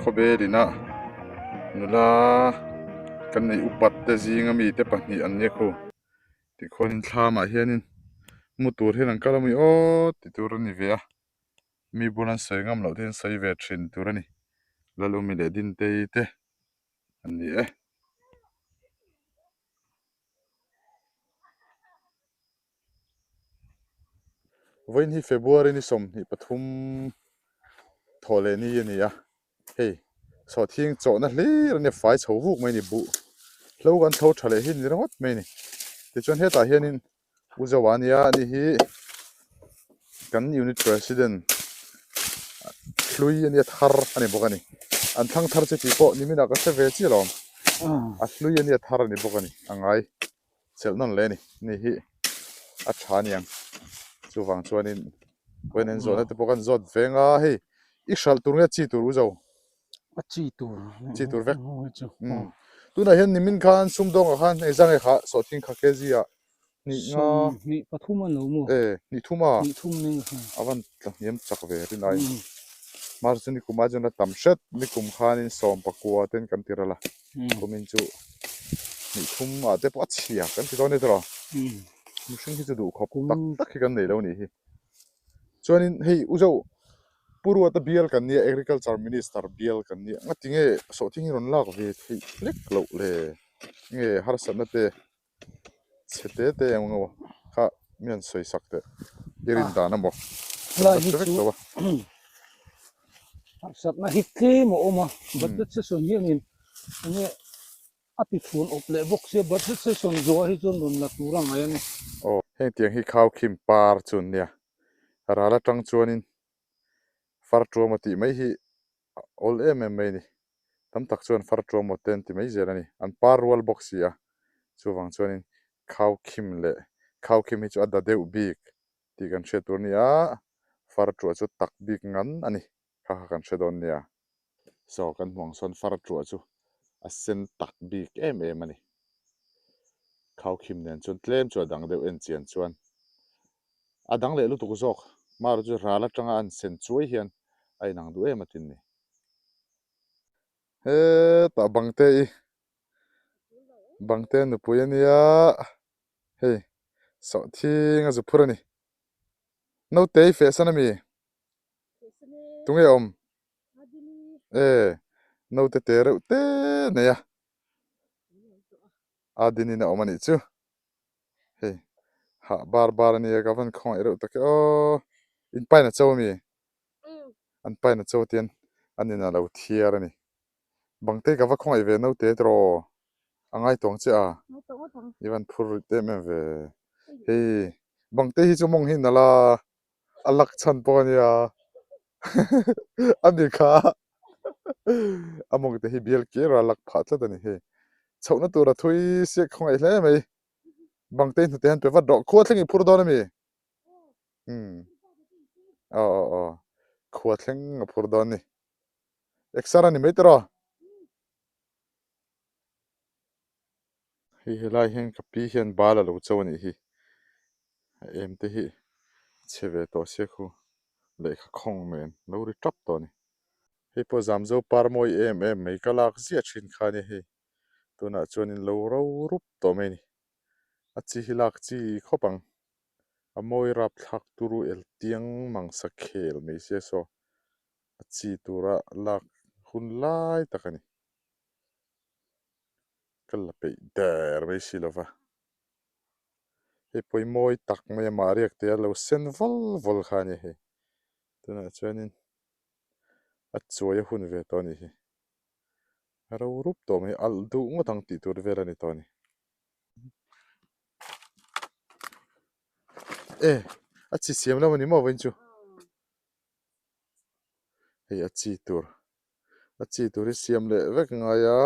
Khoberina nula kan nei upat te zinga mi te pahnih an ne kho ti khon thlama hianin mutur hian an kalami o ti tur ani ve a mi bunan soingam lo ten soi ve thin tur ani lalumi le din te an ni voin hi February ni som hi pathum thole ni ani a hey Sawhthing Cho na hlir ne fai chho vuk mai ni bu hlo kan tho thale hin ni rawt mai ni ti chuan heta hianin uzawania ni hi kan unit president hlui ani thar ani bokani an thang thar che ti po nimina ka se ve chi lom a hlui ani thar ani bokani angai chelnon le ni hi a thaniang chuwang chuanin wenen zona te pokan zot venga hei ishal tur nge chi tur uzo chi tur vek tuna hian nimin khan sumdong khan exang e kha Sawhthing kha kezi a ni nga ni pathuma no mo ni thuma ni thum ning awan yem chak ve rin ai mar chuni kuma jona tamshet ni kum khanin som pakua ten kan tirala kumin chu ni thum a te pa chhia kan ti done tro mushin hi chu du khop tak hi kan nei lo ni hi chuanin hei uzo purwa ta bial kan ni agriculture minister bial kan ni ngatinge Sawhthing ron lak ve thei lek lo le nge har sanna te chete te ngo kha mian soi sakte irin da na mo la hi chu sat na hitle mo oma budget se son hi min ani ati phun ople box se budget se son zo hi chon don la turang ai ani heng tiang hi khaw khim par chun nia rala tang chuanin far tuama ti mai hi ol mai ni tam tak chuan far tuama ten ti mai zer ani an par wall box ya chuwang chuanin khaw khim hi chu ada deuh bik ti kan hre tur nia far tua chu tak bik ngan ani kha kan hre don nia so kan hmang son far tua chu a sen tak bik em ani khaw khim nen chun tlem chu dang deuh en chian chuan adang le lu tu zok mar chu rala tanga an sen chuai hian ai nang du em atin ni he ta bangte nu puyania hey Sawhthing a zu phurani no te fe sanami tunge om no te reu te ne ya adini na omani chu hey ha bar ni ga van khong reu ta ke o in pai na chawmi an pai na chawtian anina lo thiarani bangte ka va khong ai ve no te tro angai tong cha ivan phur te me ve hey bangte hi chu mong hin nala alak chan ponia ani kha among te hi bial ke ra lak pha tla tani he chawna tura thui se khong ai hle mai bangte nu te han pe va do kho thleng phur do na mi o kho thleng phur do ni extra ni mai tro hi helai hen ka pi hian bala lo chawni hi em te hi cheve to se khu le kha khong men lo ri tap to ni hi po zam zo par moi em mai ka lak zia thin kha ni hi tuna chuanin lo ro rup to mai ni a chi hilak chi khopang a moi rap thak turu el tiang mang sa khel mai se so a chi tura lak hun lai takani kala pe der mai silova he poi moi tak mai ma riak te lo sen vol khani he tuna chuanin a chuai hun ve to ni hi ro rup to mai al du ngotang ti tur verani to ni a chi siam lo ni mo wen chu hei a chi tur siam le vek nga ya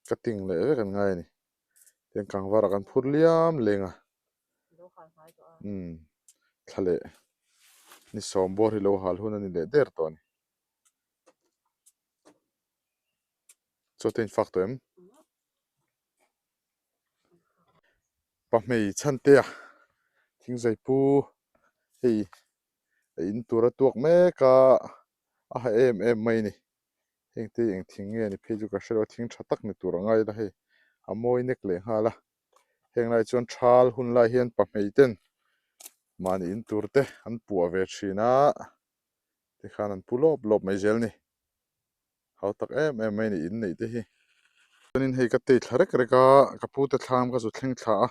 cutting le vek an ngai ni ten kang vara kan phur liam lenga thale ni som bor hi lo hal hun ani le der to ni so ten fak to em pa mei chan te a thing zai pu hei in tura tuak me ka a em mai ni heng te eng thing nge ni pheju ka shelo thing tha tak ni tur ngai la hei a moi nek le hala heng lai chuan thal hun lai hian pa mei ten mani in turte an pu ave thina te khan an lop mai zel ni hau tak em mai ni in nei te hi chuanin hei ka te thlarek reka ka pu te thlam ka zu thleng thla a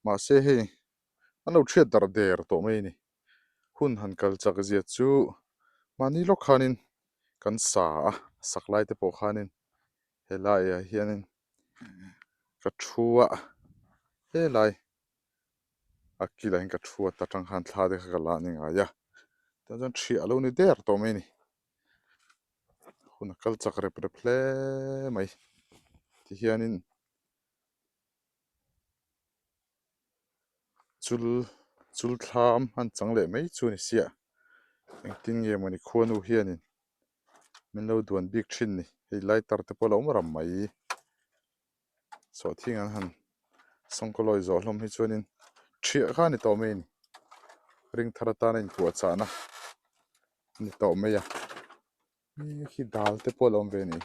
ma se hei an lo thiat dar der to mai ni hun han kal chak zia chu mani lo khanin kan sa a saklai te po khanin helai a hianin ka thua helai akila in ka thua ta tang han thla de ka la ni nga ya ta jan thi alo ni der to mai ni hun kal chak rep hle mai ti hianin chul thlam han changle mai chu ni sia engtin nge mani khuanu hianin min lo duan bik thin ni hei lai tar te polo ram mai Sawhthing an han songkoloi zo hlom hi chuanin thria kha ni to mai ni ring tharata in ku chana ni to mai ya hi dal te polom ve ni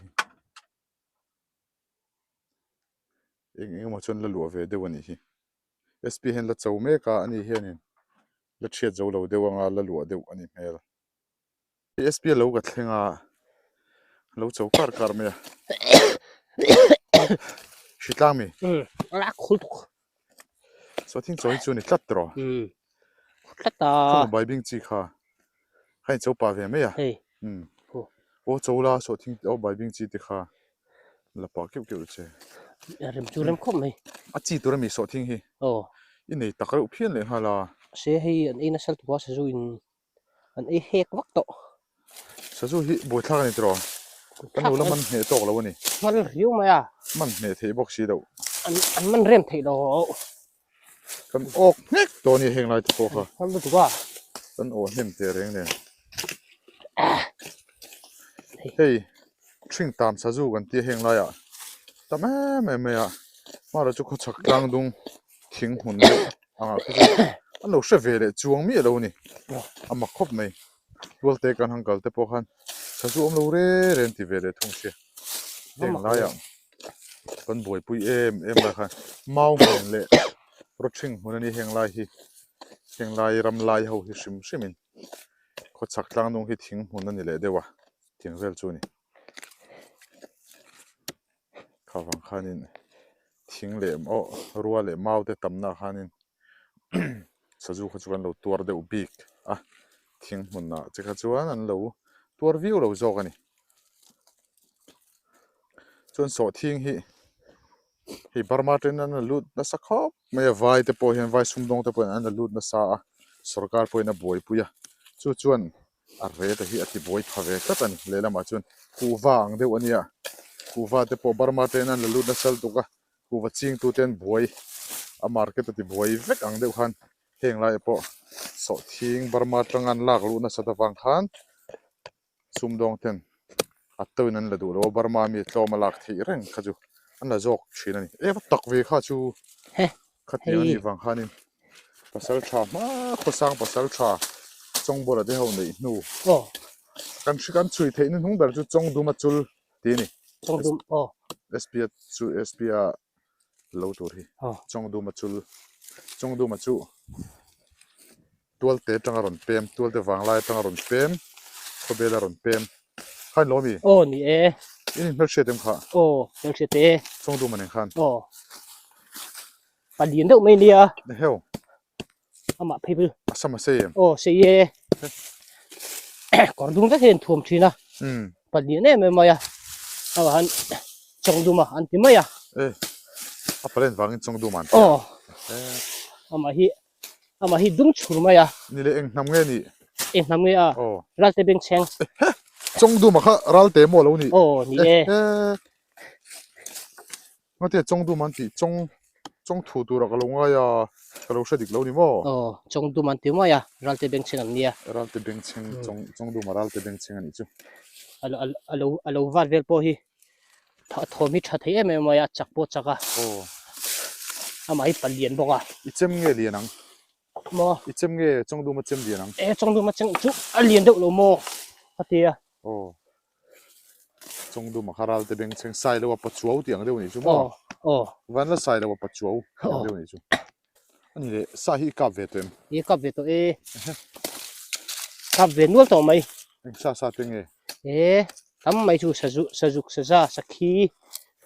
eng ma chon la lu ve de wani hi sp hen la chau me ka ani hianin la thiat zo lo de wanga la lu de ani mel sp lo ga thlenga lo chau kar me shitlang mi la khul Sawhthing Cho hi chu ni tlat tro tlata khong bai bing chi kha hai chau pa ve me ya hey o chau la Sawhthing o bai bing chi ti kha la pa keu che rem chu rem khom mai a chi tur mi Sawhthing hi in nei takru phian le hala se hei an ina sal tu sa zu in an e hek wak to sa zu hi boi thla ni tro kan lo man he tok lo ni man riu maya man he thei bok si do an man rem thei do kan ok nek to ni heng lai te ko kha kan du wa kan o hem te reng ne hei thing tam sa zu kan ti heng lai a ta me ya ma ra chu kho chak tlang dung thing hun le anga khu an lo she ve le chuang mi lo ni ama khop mai tual te kan hangkal te po khan sa zuam lo re ren ti ve le thung se deng la ya kan boi pui em la khan mau men le roching hunani heng lai ram lai ho hi sim simin kho chak tlang nong hi thing hunani le dewa thing vel chu ni khawang khanin thing le o ruwa le mau te tamna khanin saju kho chuan lo tuar de ubik a thing munna chekha chuan an lo tuar view lo zo ka ni chuan sawhthing hi Burma ten an lut na sakhop mai vai te po hian vai sumdong te po an lut na sa a sarkar po na boi puya chu chuan a re ta hi ati boi phave tat ani lelama chuan kuwa ang deuh ania kuwa te po Burma ten an lut na sal tuka kuwa ching tu ten boi a market ati boi vek ang deuh khan heng lai po sawhthing Burma tangan lak lu na satawang khan sumdong ten atawin an la du lo Burma mi tlawma lak thi reng khaju an la jok thin ani tak ve kha chu khati ani wang khanin pasal tha ma khosang pasal tha chong bola de ho nei nu kan chui thein hung ber chu chong duma chul ti ni chong dum spia chu spia lo tur hi chong duma chu tual te tangaron pem tual te wang lai tangaron pem khobela ron pem khan lo mi ni in hel shetem kha hel shete chong duma nen khan palien deuh mai nia ne hel ama pheibu asama se se ye kordung ta hen thuam thina palien em maya awa han chong duma an ti maya apalen wangin chong duma an ama hi dung chur maya ni le eng nam nge ni nam nge a ral te beng cheng chong duma kha ral te mo lo ni ni ngote chong duma an ti chong thu tu ra ka lo nga ya ka lo shadik lo ni mo chong duma an ti maya ral te beng cheng an nia ral te beng cheng chong duma ral te beng cheng ani chu alo var vel po hi thomi tha thei em maya chakpo chaka ama hi palien boka ichem nge lianang mo ichem nge chong duma chem lianang chong duma cheng chu alien deuh lo mo atia chong duma kharal te beng cheng sai lo pa chuau ti ang deuh ni chu mo van la sai lo pa chuau ang deuh ni chu ani le sa hi ka ve tem ka ve to ka ve nual to mai sa tenge tam mai chu sajuk saja sakhi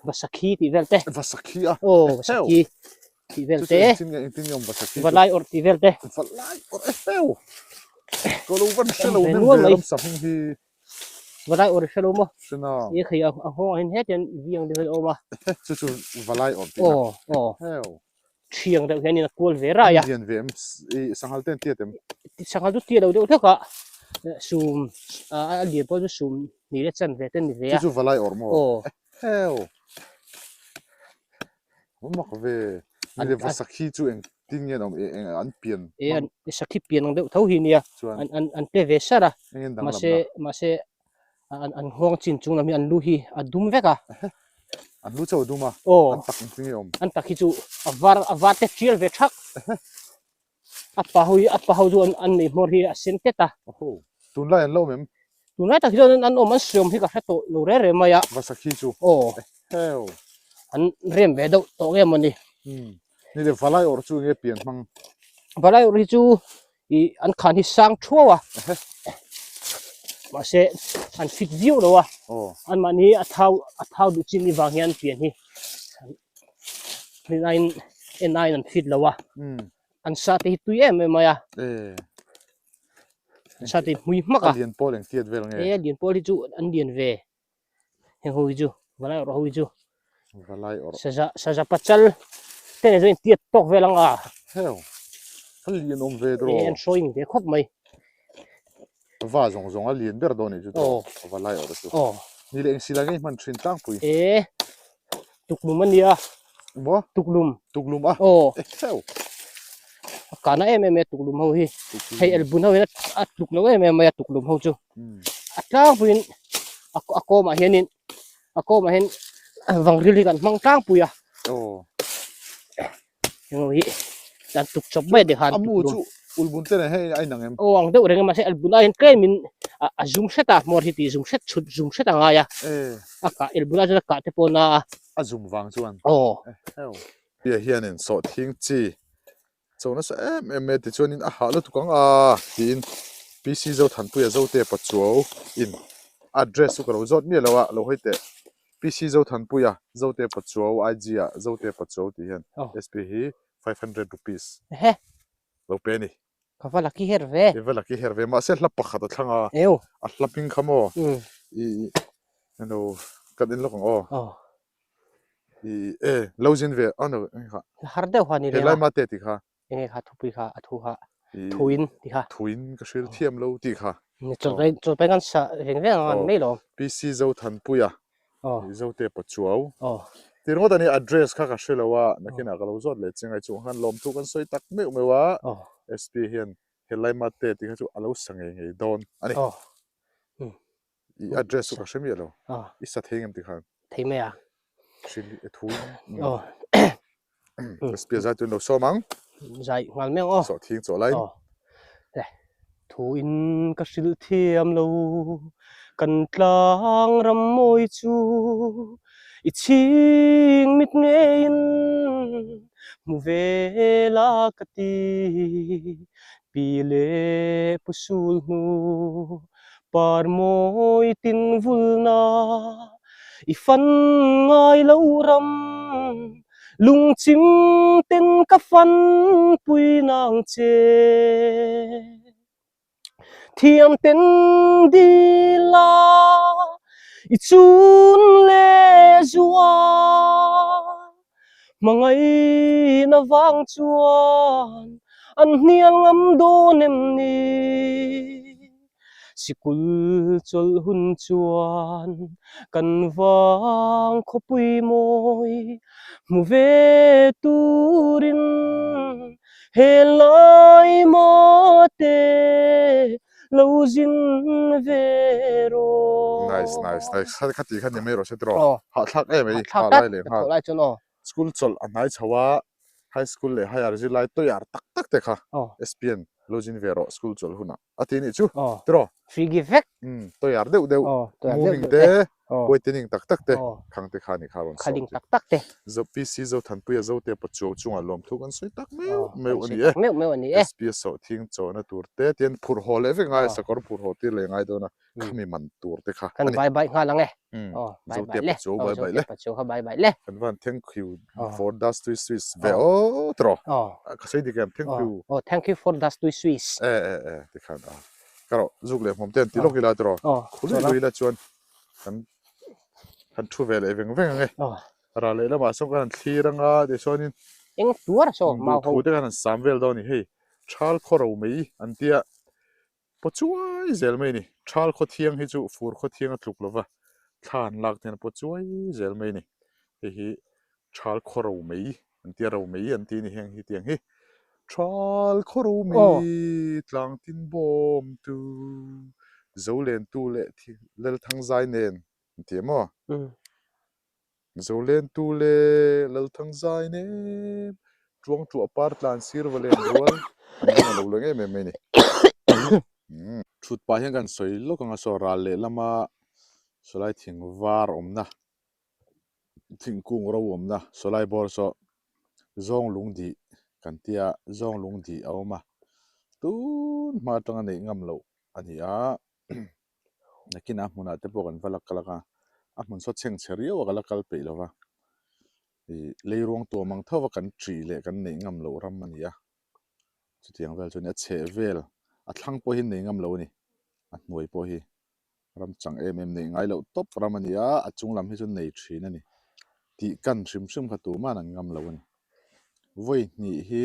vasakhi ti velte vasakhi vasakhi ti velte tin yom vasakhi valai or ti velte valai or heo ko lo van shelo nem velam sahing hi valai or shelo mo sina khi a ho hin het yan viang de oma chu valai or ti heo thiang de hian in kol vera ya yan vem sanghal ten tietem sanghal du tie do thaka sum a li po du sum ni le chan ve ten ni ve chu valai or mo heo mak ve ni le vasakhi chu eng tin yen an pian an sakhi pian ang de tho hi nia an te ve sara ma se an hong chin chung mi an lu hi adum veka an lu chaw duma an tak tin yom an tak hi chu avar te chial ve thak apa hu ju an ni mor hi asen te ta tun lai an lo mem tun lai ta hi an om an som hi ka to lo re maya vasakhi chu heo an rem ve do to ge mani ni le valai or chu nge pian mang valai or hi chu i an khan hi sang thuwa ma se an fit view lo wa an mani a thau du chin ni wang hian pian hi nine an fit lo wa an sa te hi tu em maya sa te hui maka alien poleng tiet vel nge alien poli chu an dien ve he ho ju valai or ho ju valai or sa pachal te ne join tiet tok velanga heo alien om ve dro en showing de khop mai va zong alien ber do ni chu valai or chu ni le sila nge man thin tang pui tuklum ania mo tuklum heo kana em tuklum ho hi hei albun ho a tuklo em tuklum ho chu atang puin ako ma hianin hen wang rili kan mang tang puya hi dan tuk chop mai de han amu chu ulbun te ne hey ai nang em o ang deuh renga ma se albuna in claim in a zoom set a mor hiti zoom set chut zoom set anga ya aka albuna jana ka te pona a zoom wang chuan o heo bia hian in so thing chi chona sa em ti chuan in a ha lu tukang a tin pc zo than pu ya zo te pa chuo in address su karo zot mi lawa lo hoite pc zo than pu ya zo te pa chuo ig ya zo te pa chuo ti hian sp hi 500 rupees he lo pe ni ka fa laki her ve evela ki herve ma se hlap pakhat a thlanga eu a hlaping khamo i no kadin lokong o i lozin ve ano kha har deuh hani helai renga ma te ti kha enge kha thupi kha athu kha i thuin ti kha thuin ka shil thiam lo ti kha ni chol pai kan sa reng reng an mai lo pc zo than puya o i zo te pa chuau o ti ro da ni address kha ka shilawa nakina ka lo zot le chingai chu han lom thu kan soi tak me mewa o sp hian helai ma te ti kha chu alo sange nge don ani o i address ka shemi lo o i sa thengem ti khan thấy mày à shil thuin ờ sp za tu no so mang dạy ngal mèo ờ so thing cho lain ờ đây thu in cái sự thiam lâu cần tlang ram môi chu ít ching mit nghe in mu về la kati pi lệ pusul nu par môi tin vul na ifan ngai lâu ram lung chim tên ka fan pui nang che thiam tên đi la i chun le zua mangai na wang chuan an hnial ngam do nem ni sikul chol hun chuan kan wang khopui moi mu ve turin helai mate lo zin vero nice kha khati khan me ro se tro oh ha thak e mai ha thak lai le tat ha thọ lại cho nó school chol anai chawa high school le higher ji lai to yar tak tak te kha oh spn lojin vero school chol huna atini chu oh tro free give back to yar deu deu oh tôi ăn moving được te đấy oh waiting tak tak te oh khang te khani kharon so khading tak tak te zo pc zo than pu ya zo te pa chu chunga lom thu kan soi tak meu oh meu kan ani sui e tak meu ani e sps so thing cho na tur te tian phur hol e ve ngai oh sakor phur ho ti le ngai do na khami man tur te kha kan ani bye bye nga lang e oh zo bye te bye pa le chu oh bye zo bye te le pa chu ha bye bye le kan van thank you oh for dust to swiss ve oh o tro oh ka sei di kem thank you oh oh thank you for that to swiss ti khan karo zuk le mom ten ti oh lok ila tro oh khuli cho lo lắm ila chuan kan kan thu ve le veng veng nge oh ra le la ma so kan thiranga de sonin em tua so du mau thu ho te kan samvel do ni hei chal khoro mei antia po chuai zel mei ni chal kho thiang hi chu fur kho thiang a tluk lova than lak ten po chuai zel mei ni hi chal khoro mei antia ro mei anti ni heng hi tiang hi chal khoro mei oh tlang tin bom tu zo len tu le thi lel thang zai nen ti mo zo len tu le lel thang zai nen chuang chu apar tlan sir valen rual an ding lo lo nge me me ni thut pa hian kan soi lo kanga so ral le lama solai thing var omna thing kung ro omna solai bor so zong lung di kan tia zong lung di awma tun ma tanga nei ngam lo ani a nakina hmuna te po kan valak kalaka a hmun so cheng cherio kala kal pe lova i leirong to mang thawa kan tri le kan nei ngam lo ram ani a chutiang vel chunia che vel a thlang po hin nei ngam lo ni a hnuai po hi ram chang em nei ngai lo top ram ani a chung lam hi chu nei thin ani ti kan hrim kha tu man an ngam lo ani voi ni hi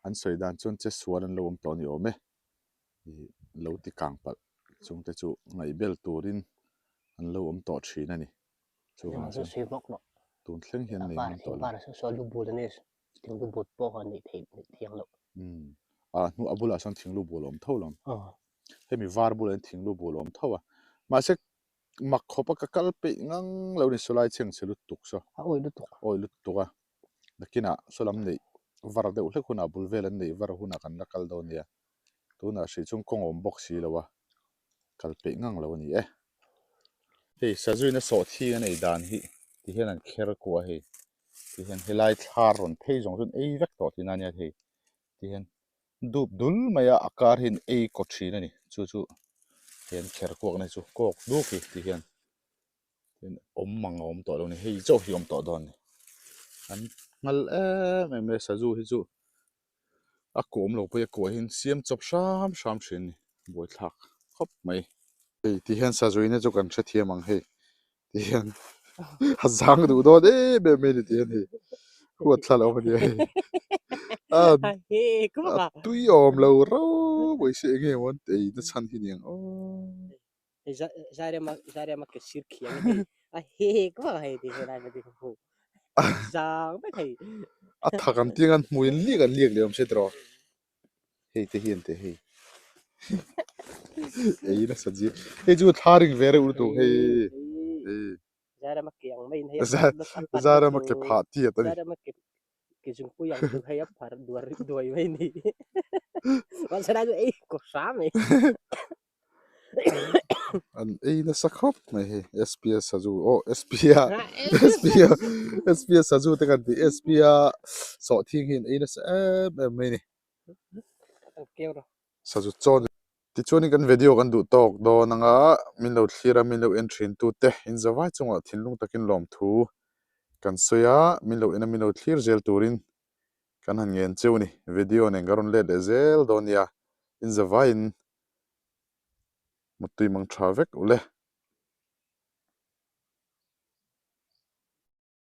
an soi dan chun che suan an lo om to ni ome i lo ti kang pal chung te chu ngai bel turin an lo om to thin ani chu nhưng na mà chun suy bóc nó tun thleng hian nei ngam to thỉnh lo ba là số lu bù này tiếng lu bù po còn để thiang lộ a nu abula san thinglu bolom tholam oh hemi var bulen thinglu bolom thowa ma se mak khopa ka kalpe ngang lo ni solai cheng chelu tuk so ôi lúc tục oi lut tuka nakina solam nei var de ule kuna bulvelan nei var huna kan nakal do nia tuna si chung kong om box si lawa kalpe ngang lo ni hei sazuina sawhthing nei dan hi ti hian an kher ko hei ti hian helai thar ron thei jong jun ei vek to ti na nia hei ti hian dup dul maya akar hin ei ko thina ni chu chu hian kher ko na chu kok du ki ti hian om mang om to lo ni hei cho hi om to don ni an ngal me saju hi chu a kom lo pe ko hin siam chop sham sham thin ni boi thak khop mai hei ti hian sajuina chu kan tha thiamang hei ti hian hazang du do de me ni ti hian hei huat thla lo ni hei a He cũng a mà tui om lo ro boi se nge won te na chan hi niang o ra ra mà cái siêu khiêng thì he cũng mà he thì he này mà thì không giang mấy thầy a thakan tiangan muin liek le om se tro hei te hian te hei ei na saji hei chu tharing vere ur tu hei ei ra ra mà kiêng mấy hay za zara ma ke pha ti atani ra ra mà cái dùng phu yang được hay phải đuổi đuổi mấy ni mà sao đây ấy có sao mày an ei na sakhop mai he SPS saju o SPA SPA SPA saju te kan ti SPA Sawhthing hin ei na sa mai ni kêu rồi saju chon ti choni kan video kan du tok do nanga min lo thira min lo entry tu te in zawai chunga thinlung takin lom thu kan soya min lo ina min lo thlir zel turin kan han ngen cheu ni video ne garon le zel donia in zawai in mutui mang thavek ule